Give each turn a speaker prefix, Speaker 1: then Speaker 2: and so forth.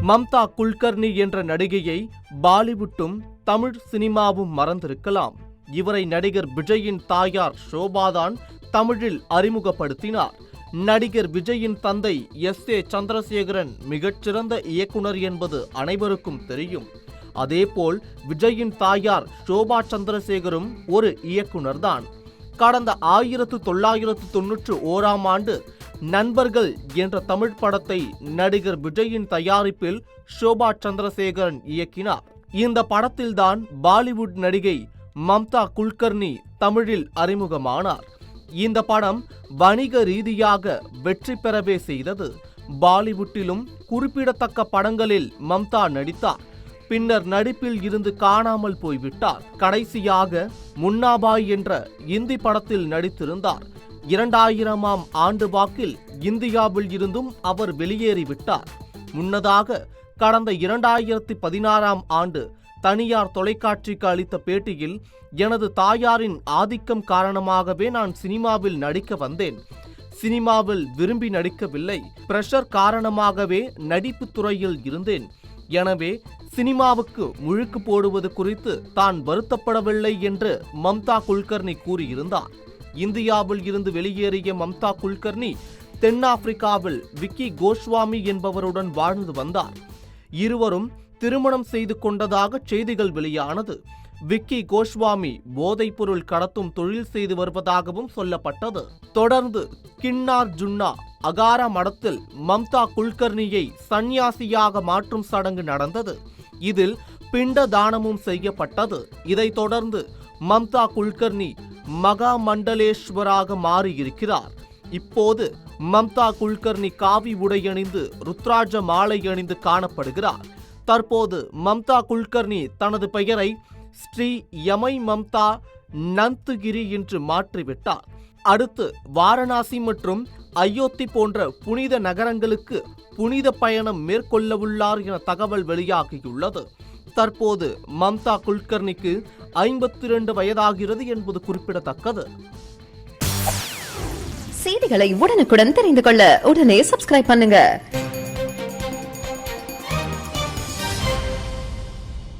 Speaker 1: மம்தா குல்கர்னி என்ற நடிகையை பாலிவுட்டும் தமிழ் சினிமாவும் மறந்திருக்கலாம். இவரை நடிகர் விஜயின் தாயார் ஷோபாதான் தமிழில் அறிமுகப்படுத்தினார். நடிகர் விஜயின் தந்தை S.A. சந்திரசேகரன் மிகச்சிறந்த இயக்குனர் என்பது அனைவருக்கும் தெரியும். அதேபோல் விஜயின் தாயார் ஷோபா சந்திரசேகரும் ஒரு இயக்குனர்தான். கடந்த 1991ஆம் ஆண்டு நண்பர்கள் என்ற தமிழ் படத்தை நடிகர் விஜயின் தயாரிப்பில் ஷோபா சந்திரசேகரன் இயக்கினார். இந்த படத்தில்தான் பாலிவுட் நடிகை மம்தா குல்கர்னி தமிழில் அறிமுகமானார். இந்த படம் வணிக ரீதியாக வெற்றி பெறவே செய்தது. பாலிவுட்டிலும் குறிப்பிடத்தக்க படங்களில் மம்தா நடித்தார். பின்னர் நடிப்பில் இருந்து காணாமல் போய்விட்டார். கடைசியாக முன்னாபாய் என்ற இந்தி படத்தில் நடித்திருந்தார். 2000ஆம் ஆண்டு வாக்கில் இந்தியாவில் இருந்தும் அவர் வெளியேறிவிட்டார். முன்னதாக கடந்த 2016ஆம் ஆண்டு தனியார் தொலைக்காட்சிக்கு அளித்த பேட்டியில், எனது தாயாரின் ஆதிக்கம் காரணமாகவே நான் சினிமாவில் நடிக்க வந்தேன். சினிமாவில் விரும்பி நடிக்கவில்லை. பிரஷர் காரணமாகவே நடிப்பு துறையில் இருந்தேன். எனவே சினிமாவுக்கு முழுக்கு போடுவது குறித்து தான் வருத்தப்படவில்லை என்று மம்தா குல்கர்னி கூறியிருந்தார். இந்தியாவில் இருந்து வெளியேறிய மம்தா குல்கர்னி தென்னாப்பிரிக்காவில் விக்கி கோஸ்வாமி என்பவருடன் வாழ்ந்து வந்தார். இருவரும் திருமணம் செய்து கொண்டதாக செய்திகள் வெளியானது. விக்கி கோஸ்வாமி போதைப்பொருள் கடத்தும் தொழில் செய்து வருவதாகவும் சொல்லப்பட்டது. தொடர்ந்து கின்னார் ஜுன்னா அகாரா மடத்தில் மம்தா குல்கர்னியை சந்நியாசியாக மாற்றும் சடங்கு நடந்தது. இதில் பிண்ட தானமும் செய்யப்பட்டது. இதைத் தொடர்ந்து மம்தா குல்கர்னி மகா மண்டலேஸ்வராக மாறியிருக்கிறார். இப்போது மம்தா குல்கர்னி காவி உடையணிந்து ருத்ராஜ மாலை அணிந்து காணப்படுகிறார். தற்போது மம்தா குல்கர்னி தனது பெயரை ஸ்ரீ யமை மம்தா நந்த்கிரி என்று மாற்றிவிட்டார். அடுத்து வாரணாசி மற்றும் அயோத்தி போன்ற புனித நகரங்களுக்கு புனித பயணம் மேற்கொள்ளவுள்ளார் என தகவல் வெளியாகியுள்ளது. தற்போது மம்தா குல்கர்னிக்கு 52 வயதாகிறது என்பது குறிப்பிடத்தக்கது.
Speaker 2: செய்திகளை உடனுக்குடன் தெரிந்து கொள்ள உடனே சப்ஸ்கிரைப் பண்ணுங்க.